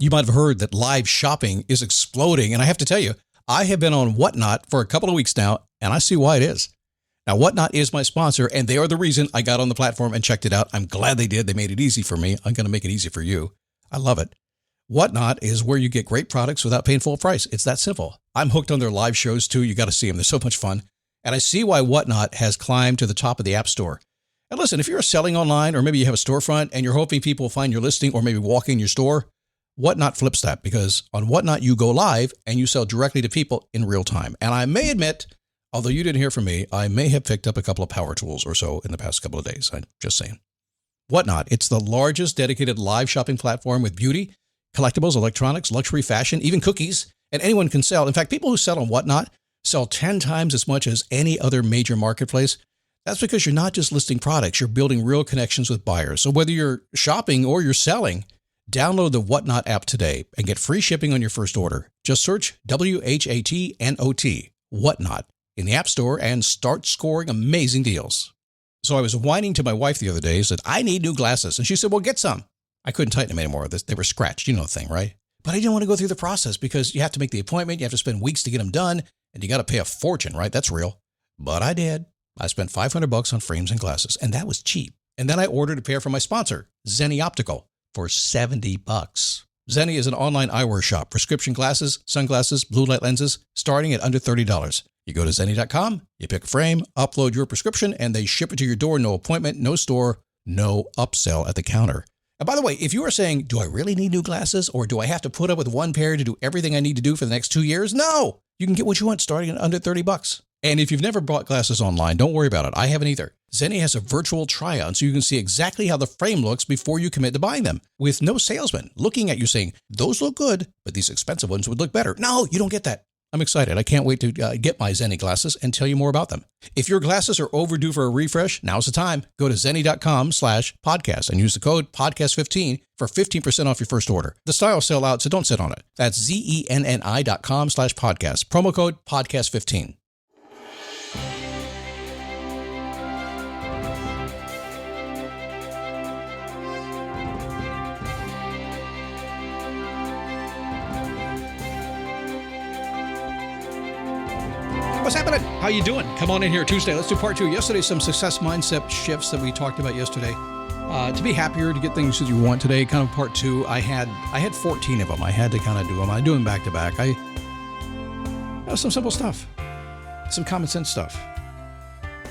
You might have heard that live shopping is exploding. And I have to tell you, I have been on Whatnot for a couple of weeks now, and I see why it is. Now, Whatnot is my sponsor, and they are the reason I got on the platform and checked it out. I'm glad they did. They made it easy for me. I'm going to make it easy for you. I love it. Whatnot is where you get great products without paying full price. It's that simple. I'm hooked on their live shows, too. You got to see them. They're so much fun. And I see why Whatnot has climbed to the top of the App Store. And listen, if you're selling online, or maybe you have a storefront and you're hoping people will find your listing or maybe walk in your store, Whatnot flips that, because on Whatnot, you go live and you sell directly to people in real time. And I may admit, although you didn't hear from me, I may have picked up a couple of power tools or so in the past couple of days. I'm just saying. Whatnot, it's the largest dedicated live shopping platform with beauty, collectibles, electronics, luxury, fashion, even cookies, and anyone can sell. In fact, people who sell on Whatnot sell 10 times as much as any other major marketplace. That's because you're not just listing products, you're building real connections with buyers. So whether you're shopping or you're selling, download the Whatnot app today and get free shipping on your first order. Just search WHATNOT, Whatnot, in the App Store and start scoring amazing deals. So I was whining to my wife the other day, said, I need new glasses. And she said, well, get some. I couldn't tighten them anymore. They were scratched. You know the thing, right? But I didn't want to go through the process because you have to make the appointment. You have to spend weeks to get them done. And you got to pay a fortune, right? That's real. But I did. I spent $500 on frames and glasses, and that was cheap. And then I ordered a pair from my sponsor, Zenni Optical, for $70. Zenni is an online eyewear shop, prescription glasses, sunglasses, blue light lenses, starting at under $30. You go to Zenni.com, you pick a frame, upload your prescription, and they ship it to your door. No appointment, no store, no upsell at the counter. And by the way, if you are saying, do I really need new glasses, or do I have to put up with one pair to do everything I need to do for the next 2 years? No, you can get what you want starting at under $30. And if you've never bought glasses online, don't worry about it. I haven't either. Zenni has a virtual try-on so you can see exactly how the frame looks before you commit to buying them, with no salesman looking at you saying, those look good, but these expensive ones would look better. No, you don't get that. I'm excited. I can't wait to get my Zenni glasses and tell you more about them. If your glasses are overdue for a refresh, now's the time. Go to Zenni.com/podcast and use the code podcast15 for 15% off your first order. The styles sell out, so don't sit on it. That's Zenni.com/podcast. Promo code podcast15. What's happening? How you doing? Come on in here Tuesday. Let's do part 2. Yesterday, some success mindset shifts that we talked about yesterday. To be happier, to get things that you want today, kind of part 2. I had 14 of them. I had to kind of do them. I do them back to back. Some simple stuff, some common sense stuff.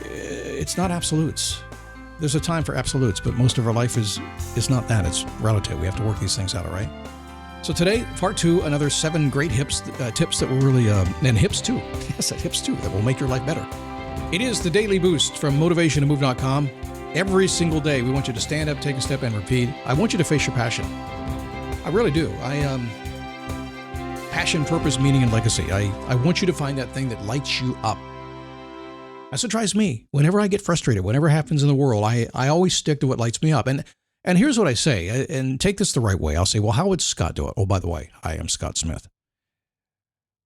It's not absolutes. There's a time for absolutes, but most of our life is not that. It's relative. We have to work these things out, all right? So today, part 2, another 7 great tips that will really, and hips too. Yes, hips too, that will make your life better. It is the Daily Boost from motivationtomove.com. Every single day, we want you to stand up, take a step, and repeat. I want you to face your passion. I really do. Passion, purpose, meaning, and legacy. I want you to find that thing that lights you up. That's what drives me. Whenever I get frustrated, whatever happens in the world, I always stick to what lights me up. And here's what I say, and take this the right way. I'll say, well, how would Scott do it? Oh, by the way, I am Scott Smith.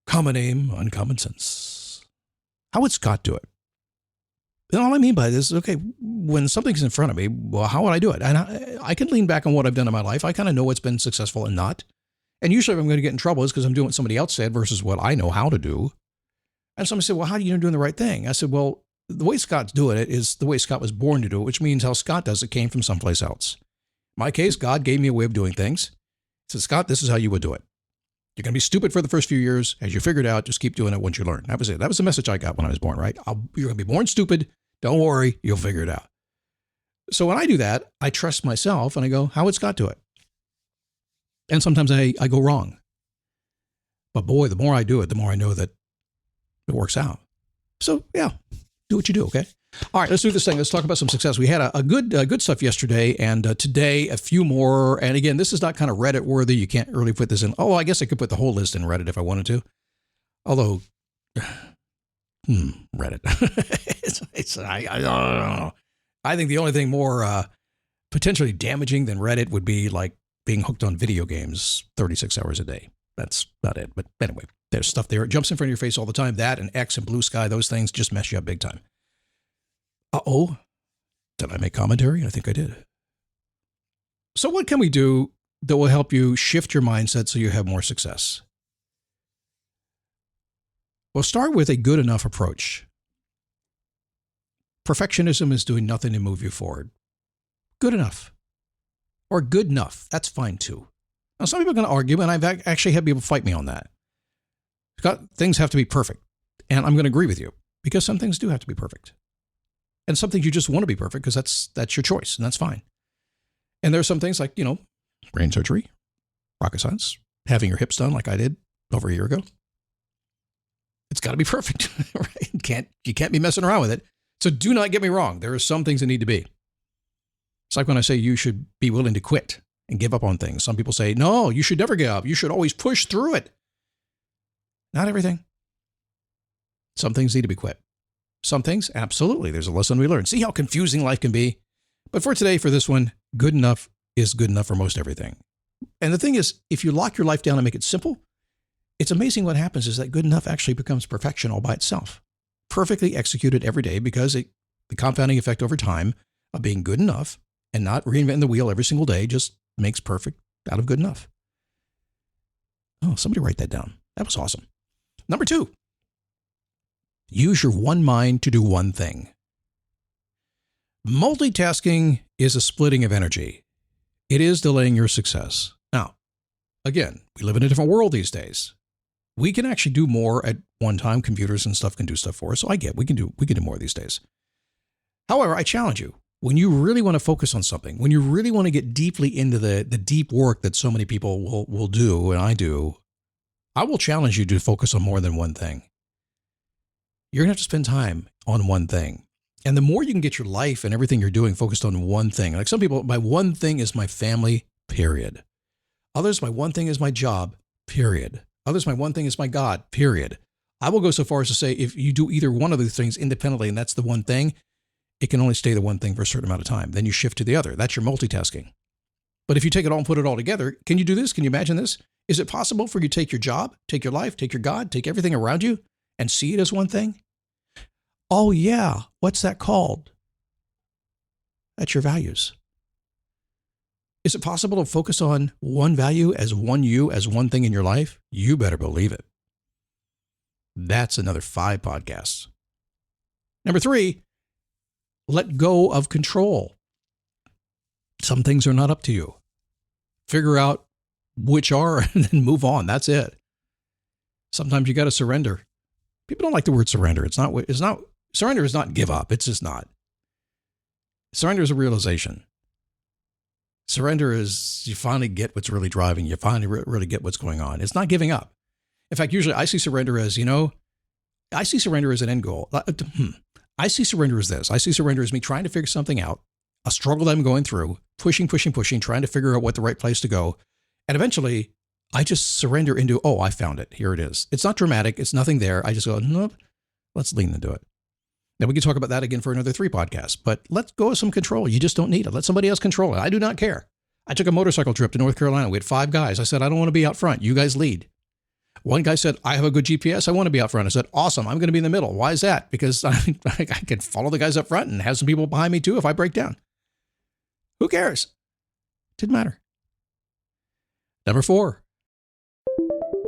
Common aim, uncommon sense. How would Scott do it? And all I mean by this is, okay, when something's in front of me, well, how would I do it? And I can lean back on what I've done in my life. I kind of know what's been successful and not. And usually if I'm going to get in trouble, it's because I'm doing what somebody else said versus what I know how to do. And somebody said, well, how do you know doing the right thing? I said, well, the way Scott's doing it is the way Scott was born to do it, which means how Scott does it came from someplace else. In my case, God gave me a way of doing things. He said, Scott, this is how you would do it. You're going to be stupid for the first few years. As you figure it out, just keep doing it once you learn. That was it. That was the message I got when I was born, right? You're going to be born stupid. Don't worry. You'll figure it out. So when I do that, I trust myself and I go, how would Scott do it? And sometimes I go wrong. But boy, the more I do it, the more I know that it works out. So yeah, do what you do, okay? All right, let's do this thing. Let's talk about some success. We had a good stuff yesterday, and today a few more. And again, this is not kind of Reddit worthy. You can't really put this in. Oh, I guess I could put the whole list in Reddit if I wanted to. Although, Reddit. I don't know. I think the only thing more potentially damaging than Reddit would be like being hooked on video games 36 hours a day. That's not it. But anyway, there's stuff there. It jumps in front of your face all the time. That and X and Blue Sky, those things just mess you up big time. Uh-oh. Did I make commentary? I think I did. So what can we do that will help you shift your mindset so you have more success. We'll start with a good enough approach. Perfectionism is doing nothing to move you forward. Good enough. Or good enough. That's fine too. Now, some people are going to argue, and I've actually had people fight me on that. Things have to be perfect. And I'm going to agree with you, because some things do have to be perfect. And some things you just want to be perfect because that's your choice, and that's fine. And there are some things like, brain surgery, rocket science, having your hips done like I did over a year ago. It's got to be perfect, right? You can't be messing around with it. So do not get me wrong. There are some things that need to be. It's like when I say you should be willing to quit and give up on things. Some people say, no, you should never give up. You should always push through it. Not everything. Some things need to be quit. Some things, absolutely. There's a lesson we learn. See how confusing life can be? But for today, for this one, good enough is good enough for most everything. And the thing is, if you lock your life down and make it simple, it's amazing what happens is that good enough actually becomes perfection all by itself. Perfectly executed every day, because the compounding effect over time of being good enough and not reinventing the wheel every single day just makes perfect out of good enough. Oh, somebody write that down. That was awesome. Number 2, use your one mind to do one thing. Multitasking is a splitting of energy. It is delaying your success. Now, again, we live in a different world these days. We can actually do more at one time. Computers and stuff can do stuff for us. So we can do more these days. However, I challenge you, when you really want to focus on something, when you really want to get deeply into the deep work that so many people will do, and I do, I will challenge you to focus on more than one thing. You're going to have to spend time on one thing. And the more you can get your life and everything you're doing focused on one thing, like some people, my one thing is my family, period. Others, my one thing is my job, period. Others, my one thing is my God, period. I will go so far as to say, if you do either one of these things independently and that's the one thing, it can only stay the one thing for a certain amount of time. Then you shift to the other. That's your multitasking. But if you take it all and put it all together, can you do this? Can you imagine this? Is it possible for you to take your job, take your life, take your God, take everything around you and see it as one thing? Oh yeah, what's that called? That's your values. Is it possible to focus on one value as one you, as one thing in your life? You better believe it. That's another 5 podcasts. Number 3, let go of control. Some things are not up to you. Figure out which are and then move on. That's it. Sometimes you got to surrender. People don't like the word surrender. Surrender is not give up. It's just not. Surrender is a realization. Surrender is you finally get what's really driving you. You finally really get what's going on. It's not giving up. In fact, usually I see surrender as, I see surrender as an end goal. I see surrender as this. I see surrender as me trying to figure something out, a struggle that I'm going through, pushing, trying to figure out what the right place to go. And eventually I just surrender into, oh, I found it. Here it is. It's not dramatic. It's nothing there. I just go, nope, let's lean into it. Now, we can talk about that again for another 3 podcasts, but let go of some control. You just don't need it. Let somebody else control it. I do not care. I took a motorcycle trip to North Carolina. We had 5 guys. I said, I don't want to be out front. You guys lead. One guy said, I have a good GPS. I want to be out front. I said, awesome. I'm going to be in the middle. Why is that? Because I can follow the guys up front and have some people behind me too if I break down. Who cares? Didn't matter. Number 4.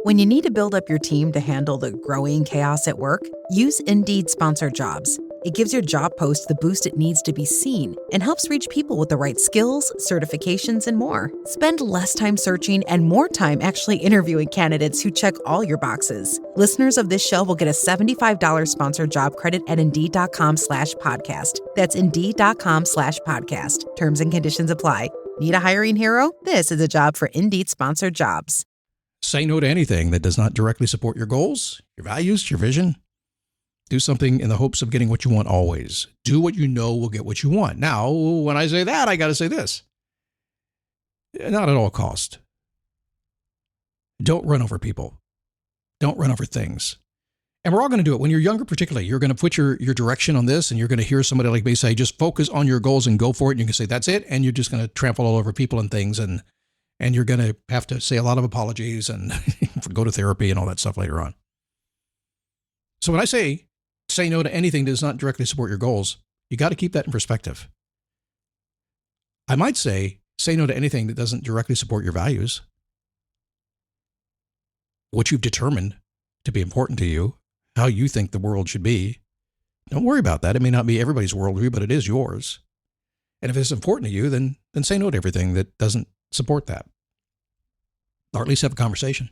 When you need to build up your team to handle the growing chaos at work, use Indeed Sponsored Jobs. It gives your job post the boost it needs to be seen and helps reach people with the right skills, certifications, and more. Spend less time searching and more time actually interviewing candidates who check all your boxes. Listeners of this show will get a $75 sponsored job credit at Indeed.com/podcast. That's Indeed.com/podcast. Terms and conditions apply. Need a hiring hero? This is a job for Indeed Sponsored Jobs. Say no to anything that does not directly support your goals, your values, your vision. Do something in the hopes of getting what you want always. Do what you know will get what you want. Now, when I say that, I got to say this. Not at all cost. Don't run over people. Don't run over things. And we're all going to do it. When you're younger, particularly, you're going to put your direction on this, and you're going to hear somebody like me say, just focus on your goals and go for it. And you can say, that's it. And you're just going to trample all over people and things. And you're going to have to say a lot of apologies and go to therapy and all that stuff later on. So when I say no to anything that does not directly support your goals, you got to keep that in perspective. I might say Say no to anything that doesn't directly support your values, what you've determined to be important to you, how you think the world should be. Don't worry about that. It may not be everybody's worldview, but it is yours. And if it's important to you, then say no to everything that doesn't support that. Or at least have a conversation.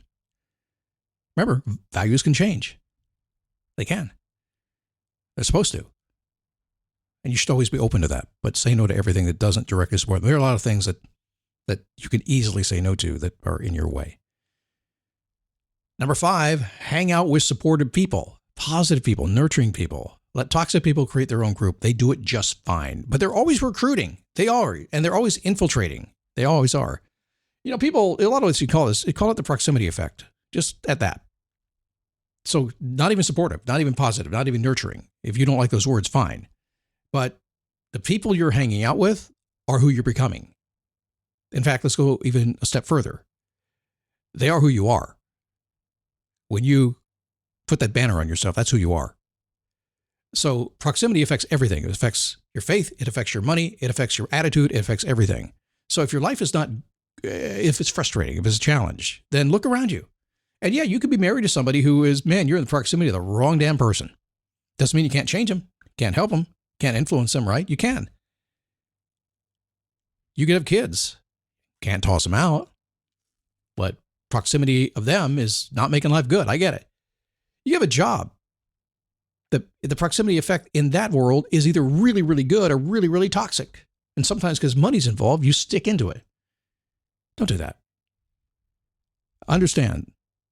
Remember, values can change. They can. They're supposed to. And you should always be open to that. But say no to everything that doesn't directly support. There are a lot of things that you can easily say no to that are in your way. Number 5, hang out with supportive people, positive people, nurturing people. Let toxic people create their own group. They do it just fine. But they're always recruiting. They are. And they're always infiltrating. They always are. You know, people, a lot of us, you call it the proximity effect. Just at that. So not even supportive, not even positive, not even nurturing. If you don't like those words, fine. But the people you're hanging out with are who you're becoming. In fact, let's go even a step further. They are who you are. When you put that banner on yourself, that's who you are. So proximity affects everything. It affects your faith. It affects your money. It affects your attitude. It affects everything. So if your life is not, if it's frustrating, if it's a challenge, then look around you. And yeah, you could be married to somebody who is, man, you're in the proximity of the wrong damn person. Doesn't mean you can't change them, can't help them, can't influence them, right? You can. You could have kids, can't toss them out, but proximity of them is not making life good. I get it. You have a job. The proximity effect in that world is either really, really good or really, really toxic. And sometimes because money's involved, you stick into it. Don't do that. Understand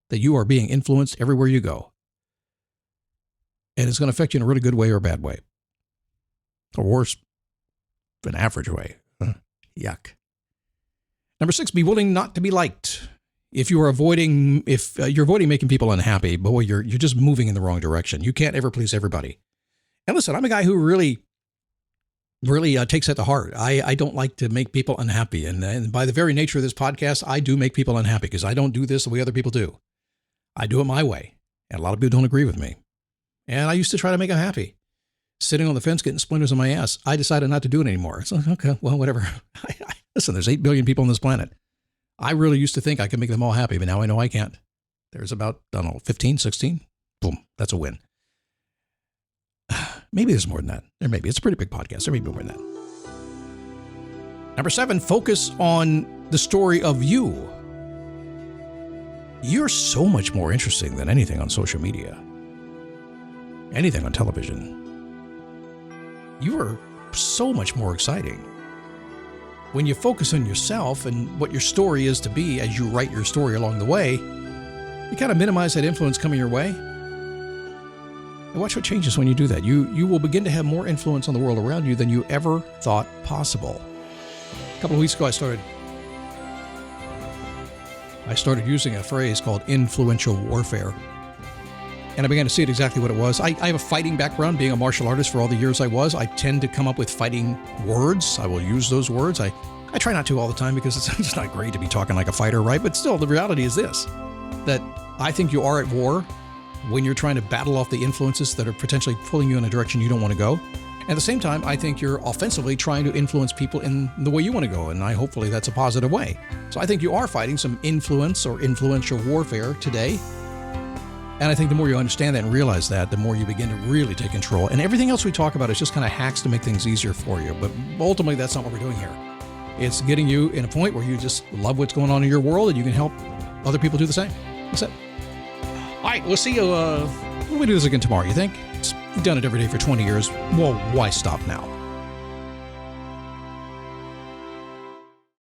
that you are being influenced everywhere you go. And it's going to affect you in a really good way or a bad way. Or worse, an average way. Yuck. Number 6, be willing not to be liked. If you're avoiding making people unhappy, boy, you're just moving in the wrong direction. You can't ever please everybody. And listen, I'm a guy who really takes that to heart. I don't like to make people unhappy. And by the very nature of this podcast, I do make people unhappy because I don't do this the way other people do. I do it my way. And a lot of people don't agree with me. And I used to try to make them happy. Sitting on the fence, getting splinters on my ass. I decided not to do it anymore. It's like, okay, well, whatever. Listen, there's 8 billion people on this planet. I really used to think I could make them all happy, but now I know I can't. There's about, 15, 16. Boom, that's a win. Maybe there's more than that. There may be. It's a pretty big podcast. There may be more than that. Number 7, focus on the story of you. You're so much more interesting than anything on social media, anything on television. You are so much more exciting. When you focus on yourself and what your story is to be as you write your story along the way, you kind of minimize that influence coming your way. And watch what changes when you do that. You will begin to have more influence on the world around you than you ever thought possible. A couple of weeks ago, I started using a phrase called influential warfare. And I began to see it exactly what it was. I have a fighting background, being a martial artist for all the years I was. I tend to come up with fighting words. I will use those words. I try not to all the time because it's just not great to be talking like a fighter, right? But still, the reality is this, that I think you are at war when you're trying to battle off the influences that are potentially pulling you in a direction you don't want to go. At the same time, I think you're offensively trying to influence people in the way you want to go, and hopefully that's a positive way. So I think you are fighting some influence or influential warfare today. And I think the more you understand that and realize that, the more you begin to really take control. And everything else we talk about is just kind of hacks to make things easier for you. But ultimately, that's not what we're doing here. It's getting you in a point where you just love what's going on in your world and you can help other people do the same. That's it. All right, we'll see you. We'll do this again tomorrow, you think? We've done it every day for 20 years. Well, why stop now?